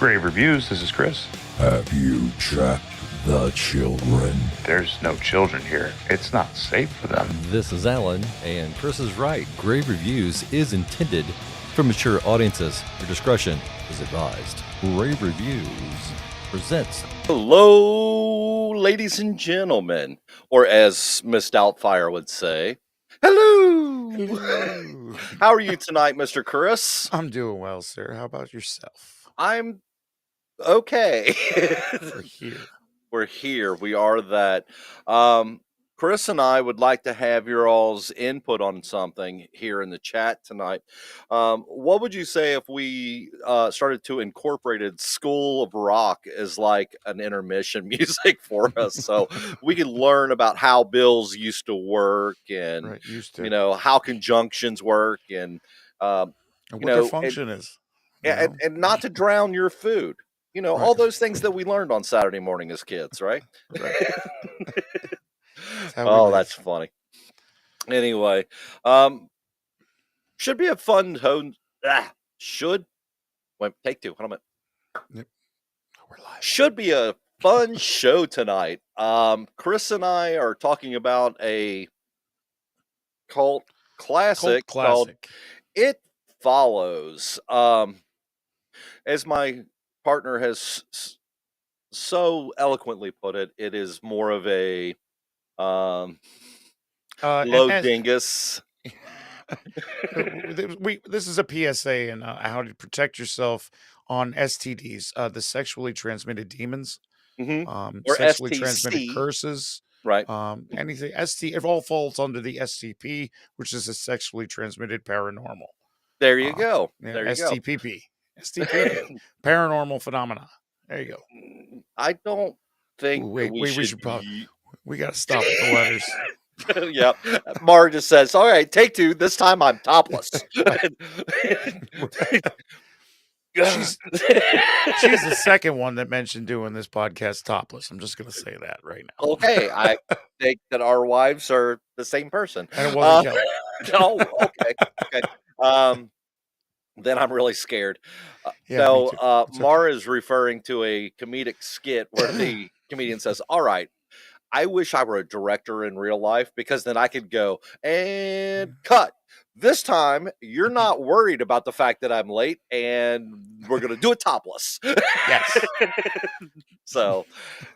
Grave Reviews, this is Chris. Have you tracked the children? There's no children here. It's not safe for them. This is Alan, and Chris is right. Grave Reviews is intended for mature audiences. Your discretion is advised. Grave Reviews presents. Hello, ladies and gentlemen, or as Miss Doubtfire would say, hello. Hello. How are you tonight, Mr. Chris? I'm doing well, sir. How about yourself? I'm okay. We're here. We're here. We are that. Chris and I would like to have your all's input on something here in the chat tonight. What would you say if we started to incorporated School of Rock as like an intermission music for us, so we can learn about how bills used to work and how conjunctions work and what their function is, and not to drown your food. All those things that we learned on Saturday morning as kids, right? Right. Oh, that's funny. Anyway, should be a fun take two. Hold on a minute. Yep. We're live. Should be a fun show tonight. Chris and I are talking about a cult classic called It Follows. As my partner has so eloquently put it, it is more of a low dingus. This is a PSA on how to protect yourself on STDs, the sexually transmitted demons, or sexually S.T.C. transmitted curses, right? Anything it all falls under the STP, which is a sexually transmitted paranormal. There you go. There you STPP. STPP, paranormal phenomena. There you go. I don't think. We should probably. We got to stop at the letters. Yeah. Mara just says, all right, take two. This time I'm topless. She's the second one that mentioned doing this podcast topless. I'm just going to say that right now. Okay. I think that our wives are the same person. And it wasn't Kelly. Oh, okay. Then I'm really scared. Mara is referring to a comedic skit where the comedian says, all right, I wish I were a director in real life, because then I could go and cut. This time, you're not worried about the fact that I'm late, and we're going to do it topless. Yes. So,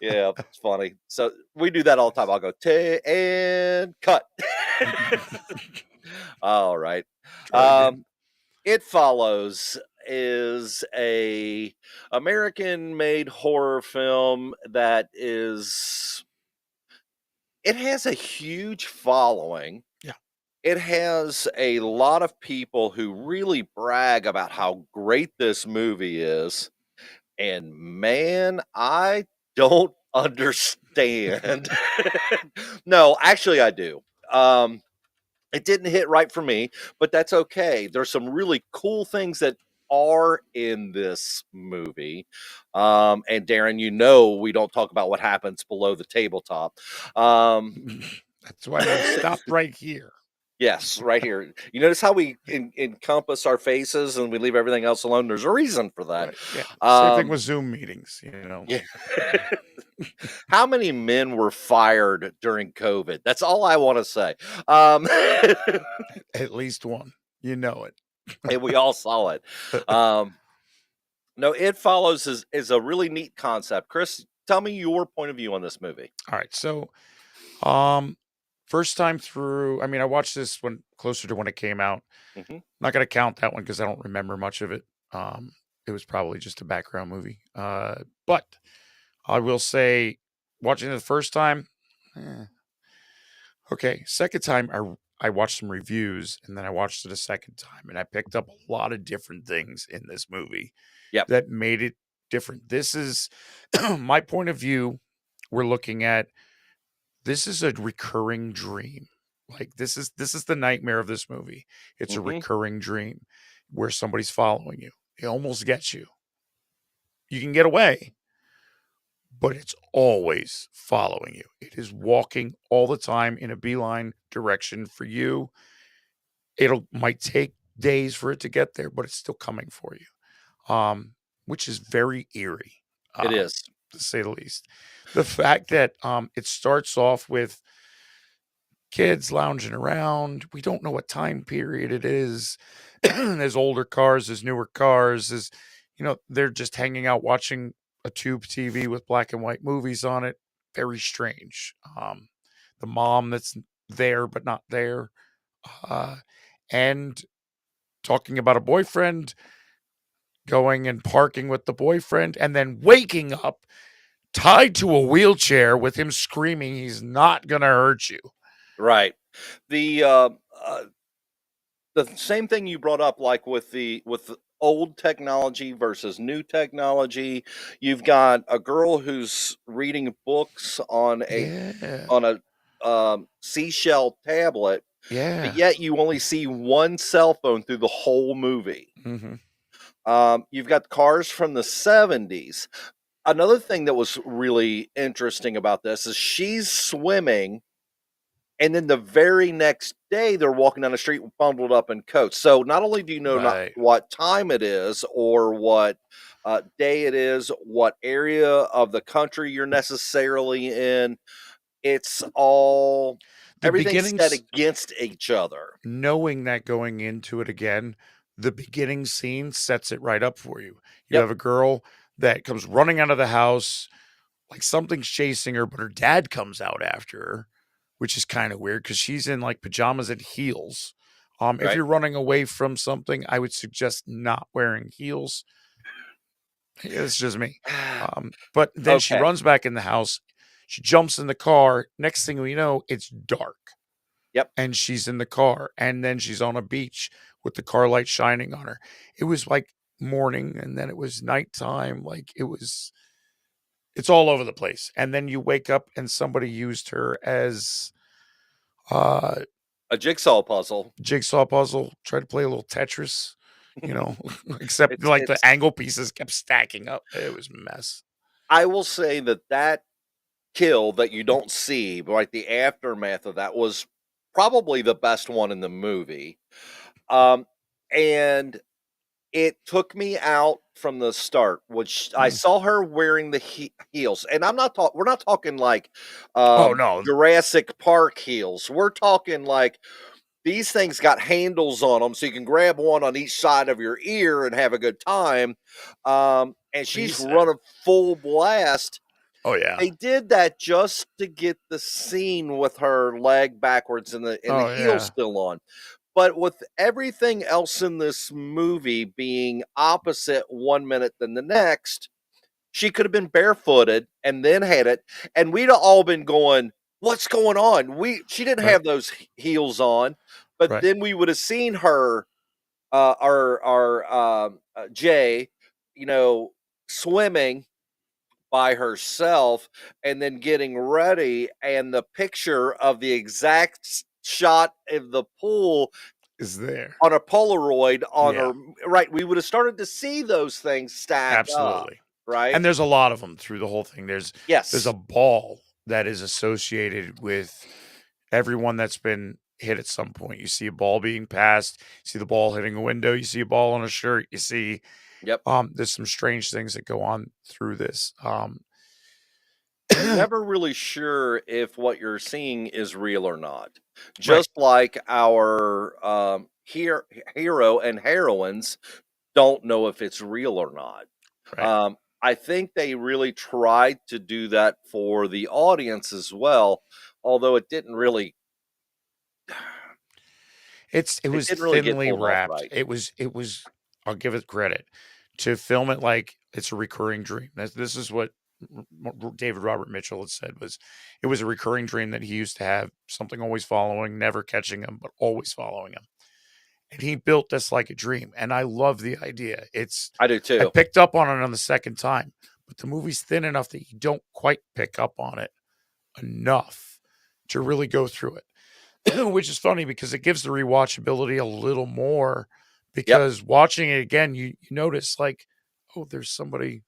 yeah, it's funny. So we do that all the time. I'll go, and cut. All right. It Follows is a American-made horror film that it has a huge following. Yeah. It has a lot of people who really brag about how great this movie is. And man, I don't understand. No, actually I do. It didn't hit right for me, but that's okay. There's some really cool things that are in this movie. And Darren, we don't talk about what happens below the tabletop. That's why we stopped right here. Yes, right here. You notice how we encompass our faces and we leave everything else alone? There's a reason for that. Right. Yeah. Same thing with Zoom meetings, Yeah. How many men were fired during COVID? That's all I want to say. At least one. You know it. And we all saw it. No, It Follows is a really neat concept. Chris, tell me your point of view on this movie. All right. So, first time through, I watched this closer to when it came out. Mm-hmm. I'm not going to count that one because I don't remember much of it. It was probably just a background movie. But I will say, watching it the first time, okay. Second time, I watched some reviews, and then I watched it a second time, and I picked up a lot of different things in this movie that made it different. This is my point of view. We're looking at, this is a recurring dream. Like this is the nightmare of this movie. It's a recurring dream where somebody's following you. It almost gets you. You can get away, but it's always following you. It is walking all the time in a beeline direction for you. Might take days for it to get there, but it's still coming for you. which is very eerie. It is. To say the least. The fact that it starts off with kids lounging around. We don't know what time period it is. There's older cars, there's newer cars, they're just hanging out watching a tube TV with black and white movies on it. Very strange. The mom that's there but not there. And talking about a boyfriend, going and parking with the boyfriend, and then waking up tied to a wheelchair with him screaming he's not gonna hurt you. Right. The same thing you brought up, like with the old technology versus new technology. You've got a girl who's reading books on Yeah. a seashell tablet, but Yeah. yet you only see one cell phone through the whole movie. You've got cars from the 70s. Another thing that was really interesting about this is she's swimming, and then the very next day they're walking down the street bundled up in coats. So not only do you know not Right. what time it is or what day it is, what area of the country you're necessarily in, it's all The everything's set beginnings, against each other. knowing that going into it again, the beginning scene sets it right up for you. You Yep. have a girl that comes running out of the house, like something's chasing her, but her dad comes out after her, which is kind of weird because she's in like pajamas and heels. If Right. you're running away from something, I would suggest not wearing heels. It's just me. But then she Okay. runs back in the house. She jumps in the car. Next thing we know, it's dark. Yep. And she's in the car. And then she's on a beach with the car light shining on her. It was like morning, and then it was nighttime. Like it's all over the place. And then you wake up and somebody used her as A jigsaw puzzle. Tried to play a little Tetris, except like the It's angle pieces kept stacking up. It was a mess. I will say that kill that you don't see, but like the aftermath of that was probably the best one in the movie. And it took me out from the start, which I Mm. saw her wearing the heels, and we're not talking like Oh, no. Jurassic Park heels. We're talking like these things got handles on them, so you can grab one on each side of your ear and have a good time. And she's said. running full blast. Oh, yeah. They did that just to get the scene with her leg backwards and the Oh, heel yeah. still on. But with everything else in this movie being opposite 1 minute than the next, she could have been barefooted and then had it, and we'd have all been going, "What's going on?" She didn't Right. have those heels on, but Right. then we would have seen her, Jay, swimming by herself and then getting ready, and the picture of the exact shot of the pool Is there. on a Polaroid on Yeah. her right, we would have started to see those things stack up, Absolutely. right? And there's a lot of them through the whole thing. There's Yes. a ball that is associated with everyone that's been hit at some point. You see a ball being passed, you see the ball hitting a window, you see a ball on a shirt, you see Yep. there's some strange things that go on through this. You're never really sure if what you're seeing is real or not. Just like our hero and heroines don't know if it's real or not. Right. I think they really tried to do that for the audience as well, although it didn't really. It was didn't really get thinly pulled off wrapped. right. It was I'll give it credit to film it like it's a recurring dream. This is what David Robert Mitchell had said it was a recurring dream that he used to have, something always following, never catching him, but always following him. And he built this like a dream. And I love the idea. I do I too. picked up on it on the second time, but the movie's thin enough that you don't quite pick up on it enough to really go through it. Which is funny because it gives the rewatchability a little more, because watching it again, you notice like, oh, there's somebody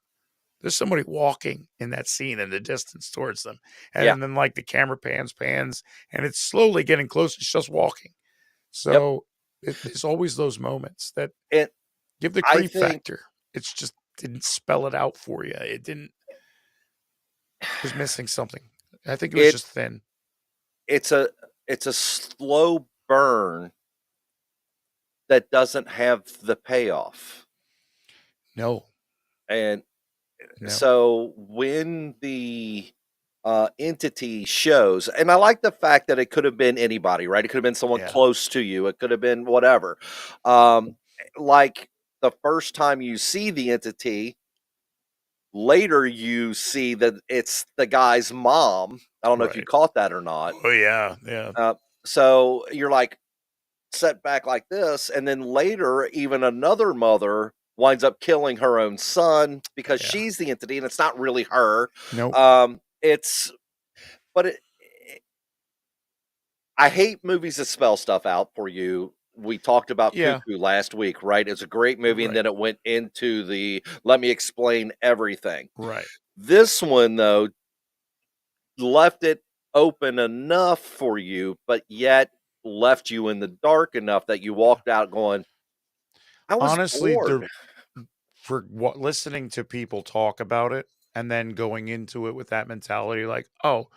walking in that scene in the distance towards them. And then like the camera pans, and it's slowly getting closer. It's just walking. So there's always those moments that give the creep factor. It's just didn't spell it out for you. It was missing something. I think it was just thin. It's a slow burn that doesn't have the payoff. No. And so when the entity shows, and I like the fact that it could have been anybody, right? It could have been someone close to you. It could have been whatever. Like the first time you see the entity, later you see that it's the guy's mom. I don't know if you caught that or not. Oh yeah, yeah. So you're like set back like this, and then later even another mother winds up killing her own son because she's the entity and it's not really her. Nope. I hate movies that spell stuff out for you. We talked about Cuckoo last week, right? It's a great movie, and then it went into the let me explain everything. Right. This one, though, left it open enough for you, but yet left you in the dark enough that you walked out going, I was honestly bored. Listening to people talk about it and then going into it with that mentality, like, oh, all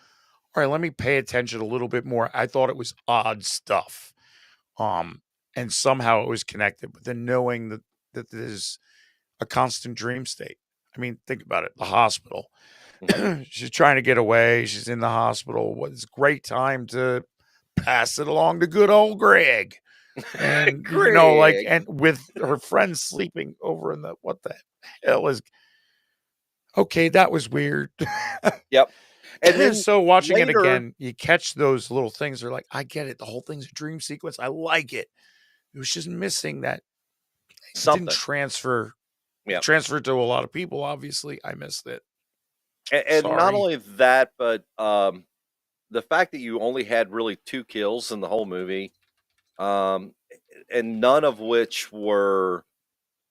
right, let me pay attention a little bit more. I thought it was odd stuff. And somehow it was connected, but then knowing that there's a constant dream state. I mean, think about it. The hospital. She's trying to get away. She's in the hospital. It's a great time to pass it along to good old Greg. And Greg. and with her friends sleeping over in what the hell is okay, that was weird. Yep. And then so watching it again, you catch those little things. They're like, I get it. The whole thing's a dream sequence. I like it. It was just missing that something didn't transfer. Yeah, transferred to a lot of people. Obviously, I missed it. And not only that, but the fact that you only had really 2 kills in the whole movie, and none of which were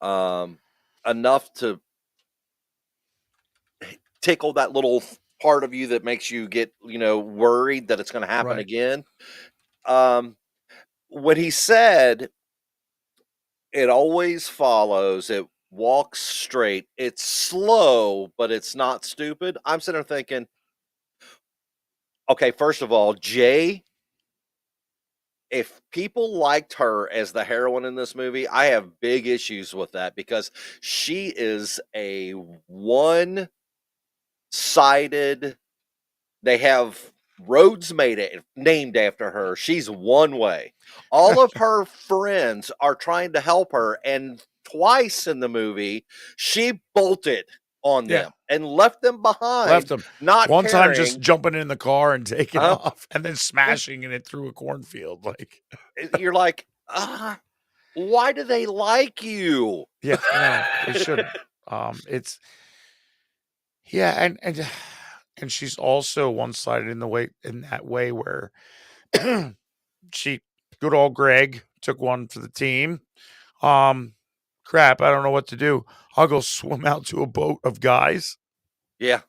enough to tickle that little part of you that makes you get, worried that it's going to happen again. When he said, it always follows, it walks straight, it's slow, but it's not stupid. I'm sitting there thinking, okay, first of all, Jay, if people liked her as the heroine in this movie, I have big issues with that because she is a one-sided. They have roads named after her. She's one way. All of her friends are trying to help her, and twice in the movie, she bolted on them and left them behind. Left them. Not one caring. Time just jumping in the car and taking off and then smashing it through a cornfield. Like you're like, why do they like you? Yeah, no, they shouldn't. It's and she's also one-sided in that way where good old Greg took one for the team. Crap, I don't know what to do. I'll go swim out to a boat of guys. Yeah.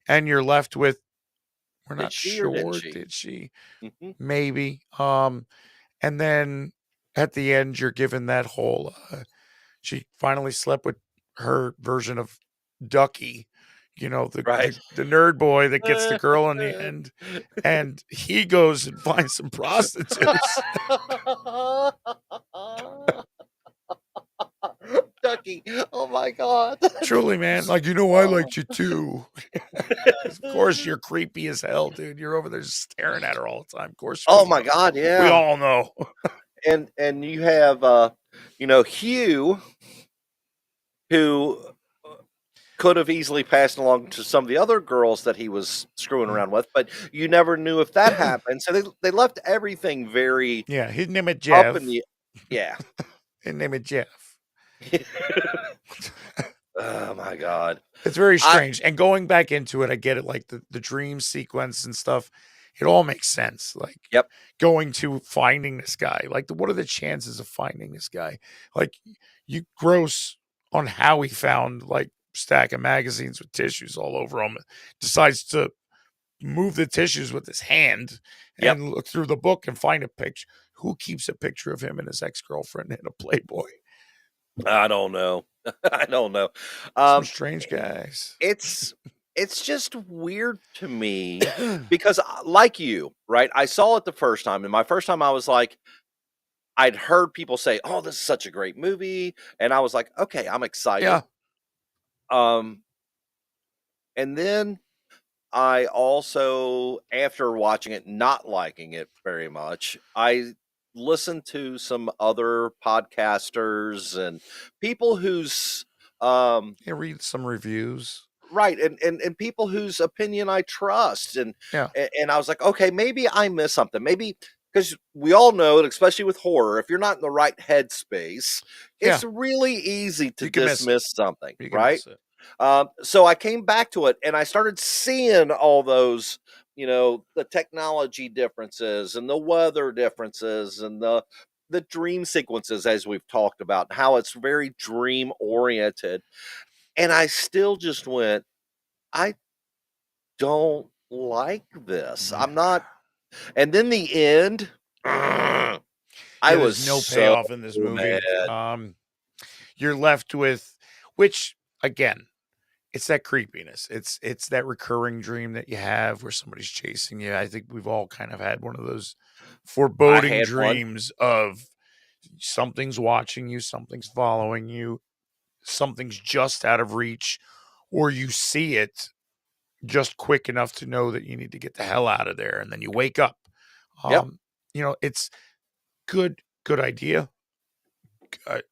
And you're left with, we're not sure. Did she? Mm-hmm. Maybe. And then at the end, you're given that whole, she finally slept with her version of Ducky, the nerd boy that gets the girl in the end. And he goes and finds some prostitutes. Ducky, oh my God. Truly, man. Like, I liked you too. Of course, you're creepy as hell, dude. You're over there staring at her all the time. Of course. Oh my God, yeah. We all know. And you have, Hugh, who could have easily passed along to some of the other girls that he was screwing around with, but you never knew if that happened. So they left everything very his name is Jeff. His name is Jeff. Oh my God, it's very strange. And going back into it, I get it. Like the dream sequence and stuff, it all makes sense. Like, going to finding this guy. Like, what are the chances of finding this guy? Like, you gross on how he found like stack of magazines with tissues all over him. Decides to move the tissues with his hand and look through the book and find a picture. Who keeps a picture of him and his ex-girlfriend in a Playboy? I don't know. I don't know. Some Um, strange guys. it's it's just weird to me because, like you, right? I saw it the first time, and my first time I was like, I'd heard people say, "Oh, this is such a great movie," and I was like, "Okay, I'm excited." Yeah. Um, and then I also, after watching it, not liking it very much, I listened to some other podcasters and people whose Yeah, read some reviews. right, and people whose opinion I trust, Yeah. and I was like, okay, maybe I missed something. Maybe because we all know, that especially with horror, if you're not in the right headspace, Yeah. it's really easy to You can miss it. dismiss something, You can right? miss it. So I came back to it, and I started seeing all those, the technology differences and the weather differences and the dream sequences, as we've talked about, how it's very dream oriented. And I still just went, I don't like this. I'm not. And then the end, I Yeah, was there's no so payoff in this movie. mad. You're left with, which again, it's that creepiness. It's that recurring dream that you have where somebody's chasing you. I think we've all kind of had one of those I foreboding had one. dreams of something's watching you, something's following you, something's just out of reach, or you see it just quick enough to know that you need to get the hell out of there, and then you wake up. Yep. It's good idea.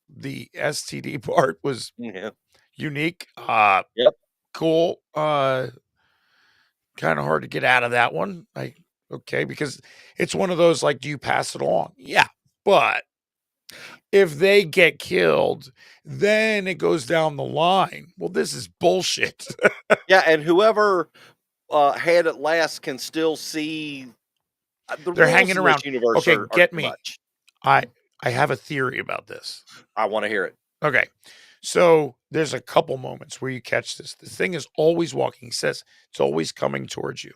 The STD part was Yeah. unique. Yep. Cool. Kind of hard to get out of that one. Okay, because it's one of those like, do you pass it on? Yeah, but if they get killed, then it goes down the line. Well, this is bullshit. Yeah. And whoever had it last can still see. The They're rules hanging in this around. universe Okay, are get too me. much. I have a theory about this. I want to hear it. Okay. So there's a couple moments where you catch this. The thing is always walking. He says it's always coming towards you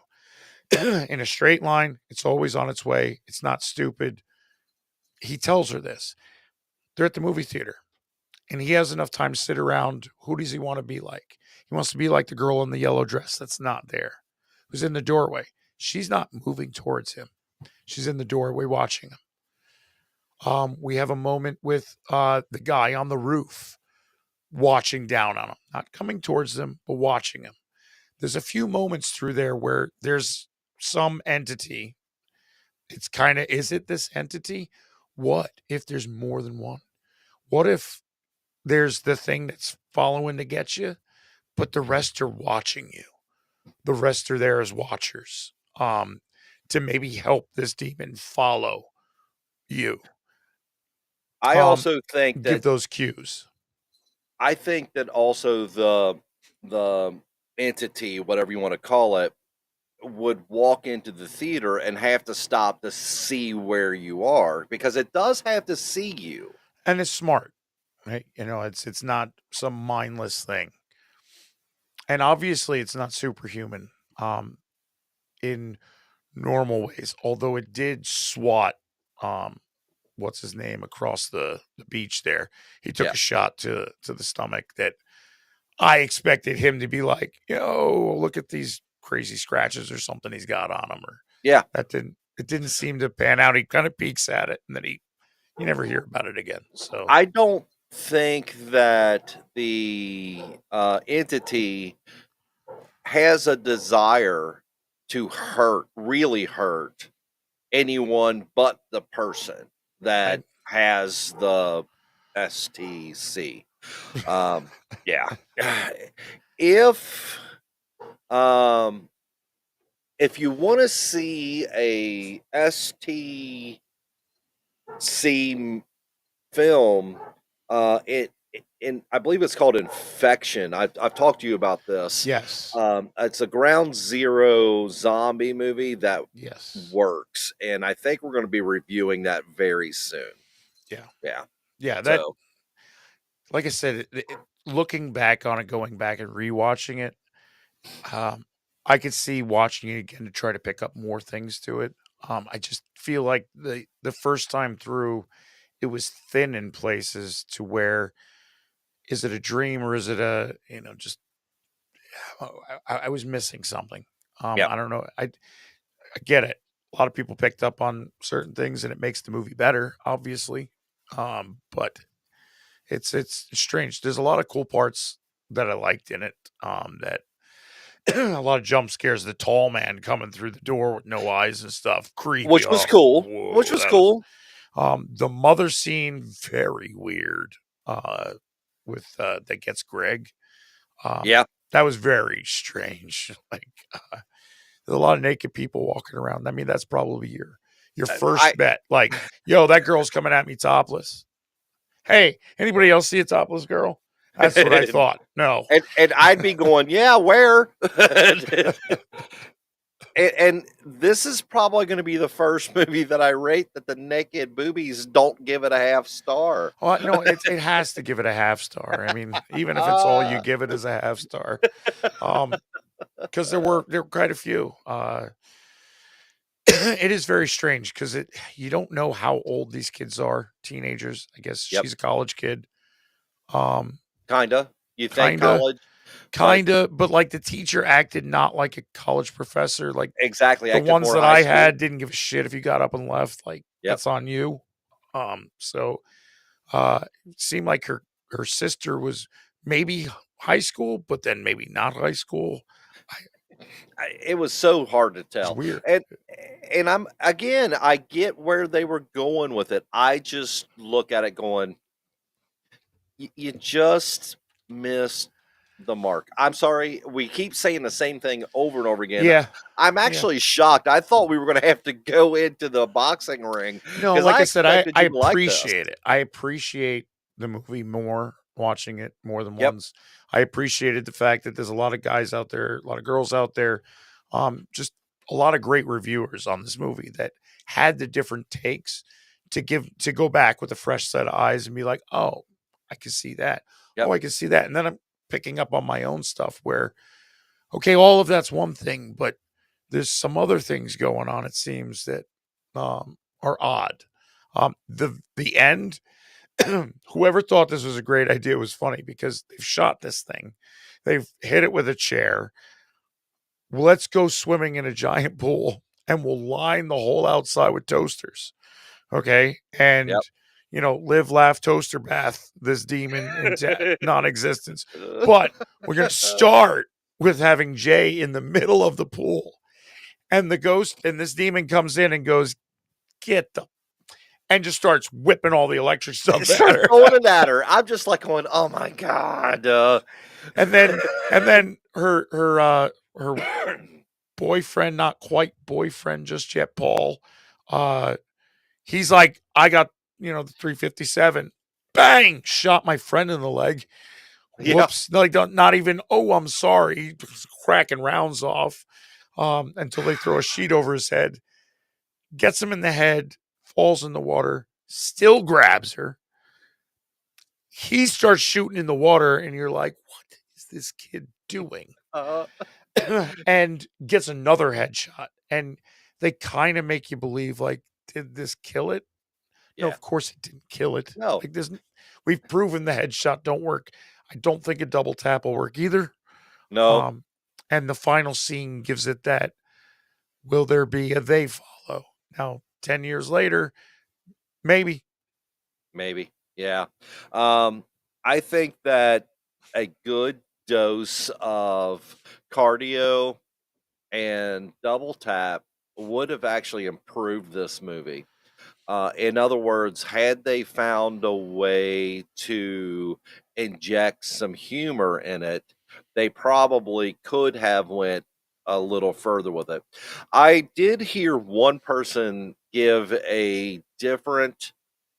in a straight line. It's always on its way. It's not stupid. He tells her this. They're at the movie theater and he has enough time to sit around. Who does he want to be like? He wants to be like the girl in the yellow dress that's not there, who's in the doorway. She's not moving towards him. She's in the doorway watching him. We have a moment with the guy on the roof watching down on him, not coming towards them, but watching him. There's a few moments through there where there's some entity. It's kind of, is it this entity? What if there's more than one? What if there's the thing that's following to get you, but the rest are watching you? The rest are there as watchers, to maybe help this demon follow you. I also think Give that those cues. also the entity, whatever you want to call it, would walk into the theater and have to stop to see where you are, because it does have to see you. And it's smart, right? It's not some mindless thing. And obviously it's not superhuman in normal ways, although it did swat what's his name across the beach there. He took Yeah. a shot to the stomach that I expected him to be like, look at these crazy scratches or something he's got on him. Or Yeah. it didn't seem to pan out. He kind of peeks at it and then you never hear about it again. So I don't think that the entity has a desire to really hurt anyone but the person I that has the S.T.C. Yeah. If um, if you want to see a S.T.C. film, and I believe it's called Infection. I've talked to you about this. yes. It's a ground zero zombie movie that Yes. works, and I think we're going to be reviewing that very soon. Yeah. Yeah. Yeah, that, So like I said, looking back on it, going back and rewatching it, I could see watching it again to try to pick up more things to it. I just feel like the first time through, it was thin in places to where is it a dream or is it a, just, I was missing something. I don't know. I get it. A lot of people picked up on certain things and it makes the movie better, obviously. But it's strange. There's a lot of cool parts that I liked in it. That a lot of jump scares. The tall man coming through the door with no eyes and stuff. Creepy. Which was cool. Which was cool. The mother scene, very weird. With that gets Greg. Yeah. That was very strange. Like there's a lot of naked people walking around. I mean, that's probably your first bet. Like, yo, that girl's coming at me topless. Hey, anybody else see a topless girl? That's what I thought. No. And I'd be going, yeah, where? and this is probably going to be the first movie that I rate that the naked boobies don't give it a half star. Well, no, it has to give it a half star. I mean, even if it's all you give it as a half star. Because there were quite a few. It is very strange because you don't know how old these kids are, teenagers. I guess she's a college kid. Kinda. You think college? Kinda, but like the teacher acted not like a college professor. Like exactly, the ones that I had didn't give a shit if you got up and left. Like that's on you. So it seemed like her sister was maybe high school, but then maybe not high school. It was so hard to tell. It's weird. And I get where they were going with it. I just look at it going, you just missed the mark. I'm sorry. We keep saying the same thing over and over again. Yeah. I'm actually shocked. I thought we were going to have to go into the boxing ring. No, like I said, I appreciate it. I appreciate the movie more, watching it more than once. I appreciated the fact that there's a lot of guys out there, a lot of girls out there, just a lot of great reviewers on this movie that had the different takes to go back with a fresh set of eyes and be like, oh, I can see that. Oh, I can see that. And then I'm picking up on my own stuff where, okay, all of that's one thing, but there's some other things going on, it seems, that are odd. The end, whoever thought this was a great idea was funny because they've shot this thing. They've hit it with a chair. Let's go swimming in a giant pool and we'll line the whole outside with toasters. Okay. And, live, laugh, toaster bath this demon into non-existence. But we're going to start with having Jay in the middle of the pool. And the ghost and this demon comes in and goes, get them. And just starts whipping all the electric stuff at her. Throwing it at her. I'm just like going, oh my God. And then her boyfriend, not quite boyfriend just yet, Paul, he's like, I got, the 357. Bang! Shot my friend in the leg. Whoops. Like, not even, oh, I'm sorry. He's cracking rounds off until they throw a sheet over his head. Gets him in the head, falls in the water, still grabs her. He starts shooting in the water, and you're like, what is this kid doing? And gets another headshot. And they kind of make you believe, like, did this kill it? No, of course it didn't kill it. No. Like, we've proven the headshot don't work. I don't think a double tap will work either. No. And the final scene gives it that, will there be a they follow? Now, 10 years later, maybe. Yeah. I think that a good dose of cardio and double tap would have actually improved this movie. In other words, had they found a way to inject some humor in it, they probably could have went a little further with it. I did hear one person give a different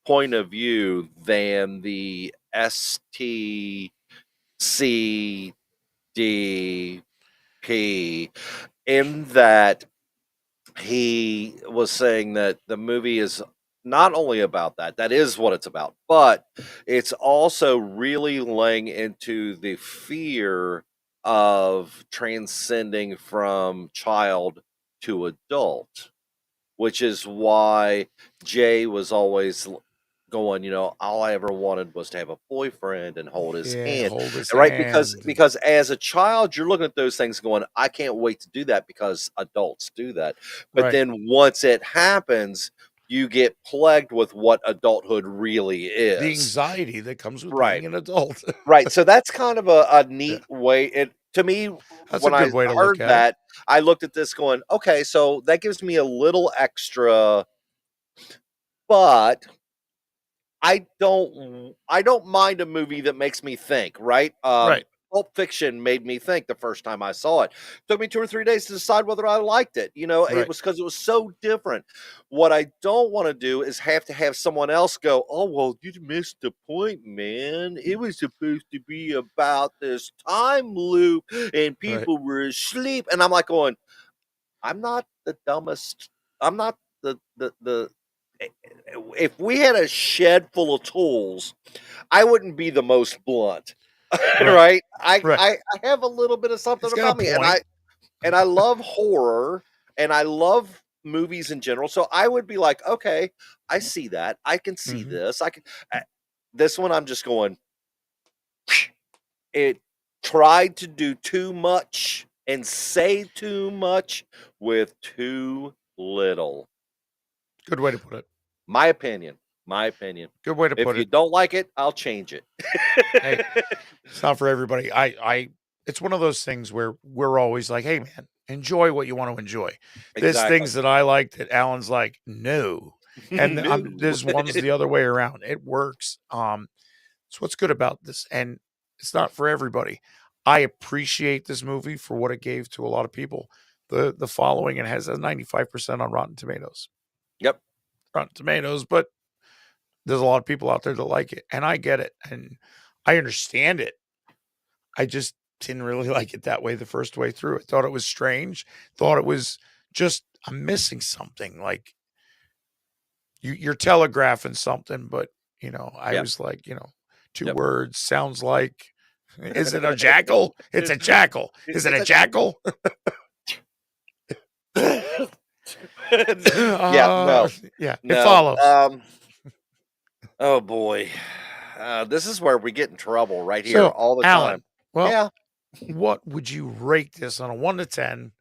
point of view than the S.T.C. DP, in that he was saying that the movie is not only about that is what it's about, but it's also really laying into the fear of transcending from child to adult, which is why Jay was always going, all I ever wanted was to have a boyfriend and hold his Yeah, hand. hold his Right? Because hand. because as a child, you're looking at those things going, I can't wait to do that because adults do that. But Right. then once it happens, you get plagued with what adulthood really The is. anxiety that comes with Right. being an adult. Right. So that's kind of a Yeah. neat way. To me, That's a when I good way to look heard at it. that, I looked at this going, okay, so that gives me a little extra, but I don't mind a movie that makes me think, right? Right. Pulp Fiction made me think the first time I saw it. Took me 2 or 3 days to decide whether I liked it. It Right. was because it was so different. What I don't want to do is have to have someone else go, "Oh, well, you missed the point, man. It was supposed to be about this time loop and Right. people were asleep." And I'm like going, I'm not the dumbest. I'm not the eh, if we had a shed full of tools, I wouldn't be the most blunt. Right. Right? I, Right. I I have a little bit of something It's got a about me, and point. I love horror and I love movies in general. So I would be like, okay, I see that. I can see Mhm. this. I can this one I'm just going, it tried to do too much and say too much with too little. Good way to put it. My opinion. My opinion. Good way to If put you it. don't like it, I'll change it. Hey, it's not for everybody. I it's one of those things where we're always like, "Hey man, enjoy what you want to enjoy." There's things Exactly. that I like that Alan's like, "No." And No. there's ones the other way around. It works. It's what's good about this, and it's not for everybody. I appreciate this movie for what it gave to a lot of people. The following, it has a 95% on Rotten Tomatoes. Yep. Rotten Tomatoes, but there's a lot of people out there that like it, and I get it, and I understand it. I just didn't really like it that way the first way through. I thought it was strange. Thought it was just I'm missing something. Like you're telegraphing something, but I Yep. was like, two Yep. words sounds like. Is it a jackal? It's a jackal. Is it It's a a jackal? Yeah, no. Yeah, it No. follows. Oh boy. This is where we get in trouble right here So, all the time. Alan, well, Yeah. what would you rate this on a 1 to 10?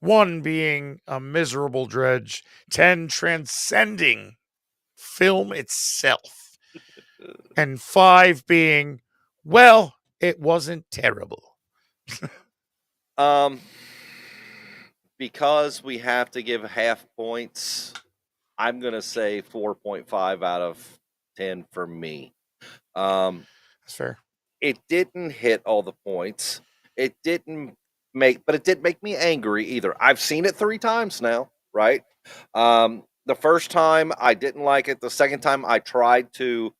1 being a miserable dredge, 10 transcending film itself, and 5 being, well, it wasn't terrible. Um because we have to give half points, I'm gonna say 4.5 out of 10 for me. Um, That's fair. it didn't hit all the points. It didn't but it didn't make me angry either. I've seen it 3 times now, right? The first time I didn't like it. The second time I tried to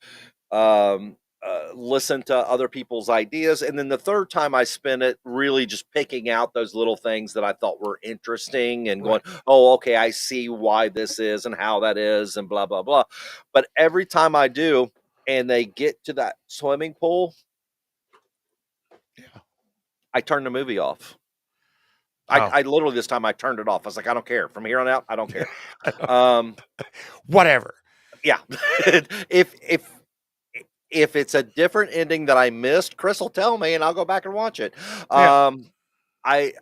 listen to other people's ideas. And then the third time I spent it really just picking out those little things that I thought were interesting and going, Right. oh, okay, I see why this is and how that is and blah, blah, blah. But every time I do, and they get to that swimming pool, Yeah. I turn the movie off. Oh, I literally this time I turned it off. I was like, I don't care. From here on out, I don't care. I know. Um, Whatever. yeah. if if if it's a different ending that I missed, Chris will tell me and I'll go back and watch it. Yeah. I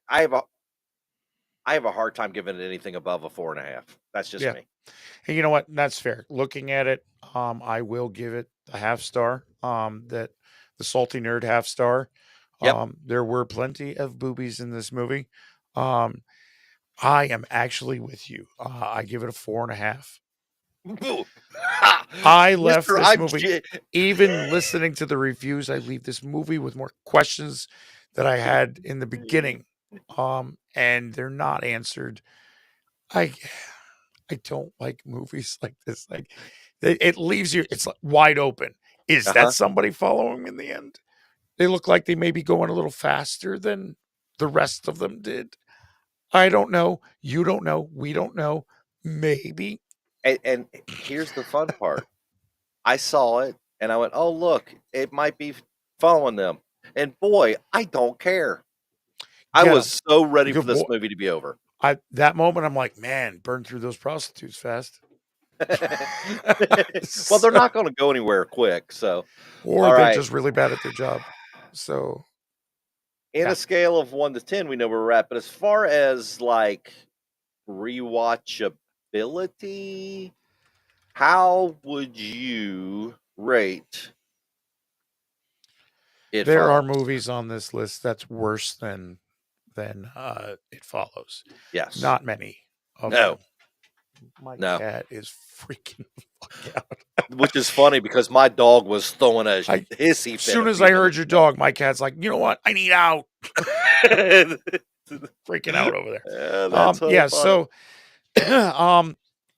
I have a hard time giving it anything above a 4.5. That's just Yeah. me. And you know what? That's fair. Looking at it, I will give it a half star. That the salty nerd half star. Yep. There were plenty of boobies in this movie. Um, I am actually with you. I give it a 4.5. Boo. I left Mister, this I'm movie, even listening to the reviews, I leave this movie with more questions that I had in the beginning. And they're not answered. I I don't like movies like this. Like it leaves you, it's like wide open. Is that Uh-huh. somebody following in the end? They look like they may be going a little faster than the rest of them did. I don't know. You don't know. We don't know. Maybe. And here's the fun part. I saw it and I went, "Oh, look, it might be following them." And boy, I don't care. I Get them. was so ready for Good this boy. movie to be over. That moment, I'm like, man, burn through those prostitutes fast. Well, they're not going to go anywhere quick. So, or all they're right. just really bad at their job. So, In yeah. a scale of 1 to 10, we know where we're at. But as far as like rewatchability, how would you rate It There are Follows? movies on this list that's worse than It Follows. Yes. Not many of No. them. My No. cat is freaking the fuck out. Which is funny because my dog was throwing a As hissy fit soon a as few I heard minutes your ago. dog, my cat's like, you know what? I need out. Freaking out over there. Yeah, that's so Yeah, funny. so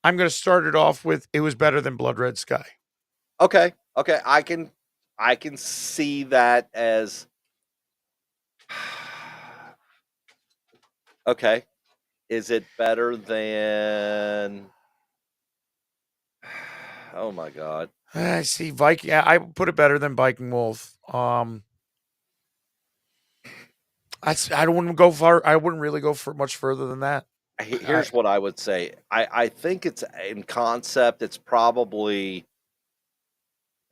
I'm gonna start it off with it was better than Blood Red Sky. Okay. Okay. I can see that as okay. Is it better than oh my god. I see Viking. Yeah, I put it better than Viking Wolf. I wouldn't go far. I wouldn't really go for much further than that. Here's what I would say. I think it's in concept, it's probably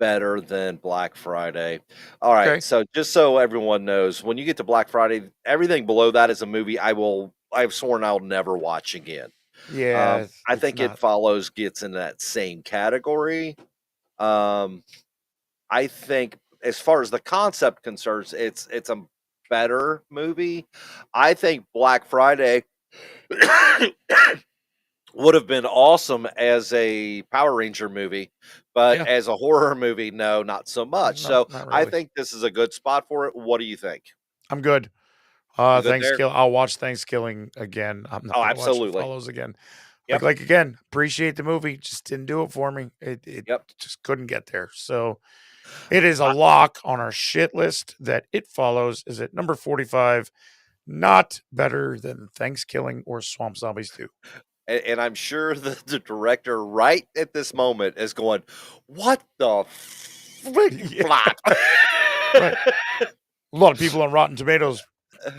better than Black Friday. All right, Okay. so just so everyone knows, when you get to Black Friday, everything below that is a movie I've sworn I'll never watch again. Yeah, I it's think It not. Follows gets in that same category. Um, I think as far as the concept concerns, it's a better movie. I think Black Friday would have been awesome as a Power Ranger movie, but Yeah, as a horror movie, no, not so much. no, So not I really. think this is a good spot for it. What do you think? I'm good. You good there? Thanksgiving. I'll watch Thanksgiving again. I'm not Oh, gonna watch It absolutely. Follows again. Yep. Like again, appreciate the movie. Just didn't do it for me. It Yep. just couldn't get there. So it is a I, lock on our shit list that It Follows is at number 45. Not better than Thanksgiving or Swamp Zombies 2. and I'm sure the director right at this moment is going, "What the frick Yeah, flop?" right. A lot of people on Rotten Tomatoes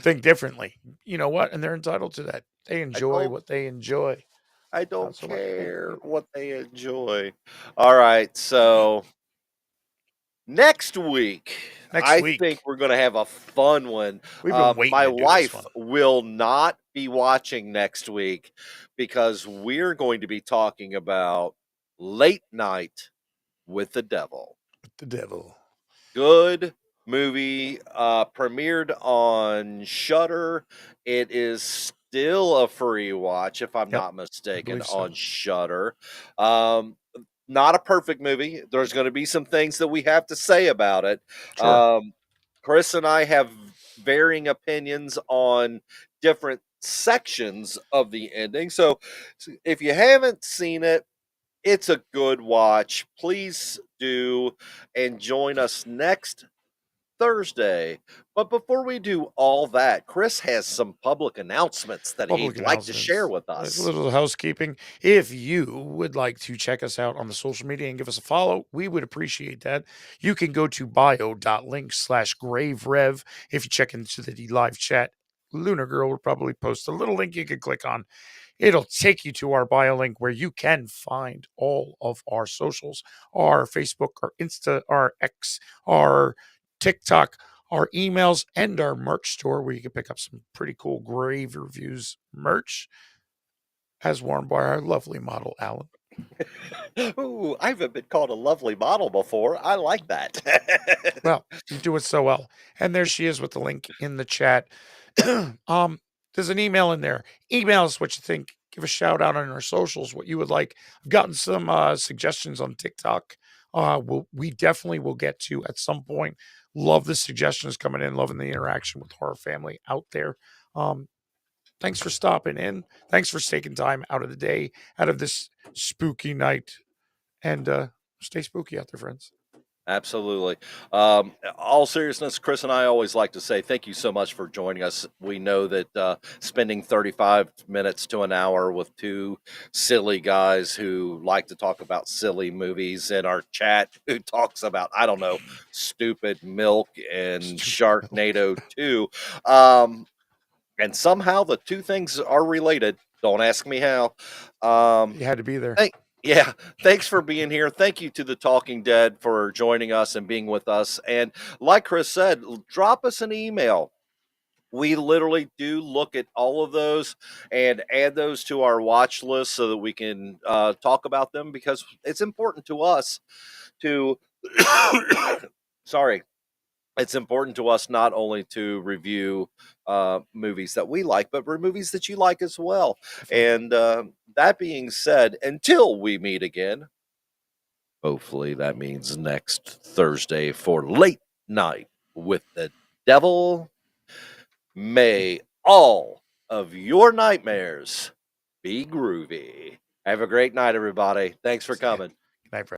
think differently. You know what? And they're entitled to that. They I enjoy don't what they enjoy. I Not don't so much. Yeah, care what they enjoy. All right, so next week, next I think week, we're going to have a fun one. we've been waiting My to do this wife one. will not be watching next week because we're going to be talking about Late Night with the Devil. The devil. Good movie, premiered on Shudder. It is still a free watch, if I'm Yep, not I mistaken, believe so. on Shudder. Um, not a perfect movie. There's going to be some things that we have to say about it. Sure. Chris and I have varying opinions on different sections of the ending. So if you haven't seen it, it's a good watch. Please do and join us next Thursday. But before we do all that, Chris has some public announcements that Public he'd like to share announcements. with A us. little housekeeping. If you would like to check us out on the social media and give us a follow, we would appreciate that. You can go to bio.link/graverev. If you check into the live chat, Lunar Girl will probably post a little link you can click on. It'll take you to our bio link where you can find all of our socials, our Facebook, our Insta, our X, our TikTok, our emails, and our merch store where you can pick up some pretty cool Grave Reviews merch as worn by our lovely model, Alan. Ooh, I haven't been called a lovely model before. I like that. Well, you do it so well. And there she is with the link in the chat. There's an email in there. Email us what you think. Give a shout out on our socials, what you would like. I've gotten some suggestions on TikTok. We definitely will get to at some point. Love the suggestions coming in, loving the interaction with Horror Family out there. Thanks for stopping in. Thanks for taking time out of the day, out of this spooky night. And stay spooky out there, friends. Absolutely. All seriousness, Chris and I always like to say thank you so much for joining us. We know that spending 35 minutes to an hour with two silly guys who like to talk about silly movies in our chat, who talks about, I don't know, stupid milk and Stupid milk. Sharknado 2. And somehow the two things are related. Don't ask me how. Um, You had to be there. thank Yeah, thanks for being here. Thank you to the Talking Dead for joining us and being with us. And like Chris said, drop us an email. We literally do look at all of those and add those to our watch list so that we can talk about them, because it's important to us to sorry, it's important to us not only to review movies that we like, but movies that you like as well. Definitely. And that being said, until we meet again, hopefully that means next Thursday for Late Night with the Devil, may all of your nightmares be groovy. Have a great night, everybody. Thanks for See ya. coming. Good night,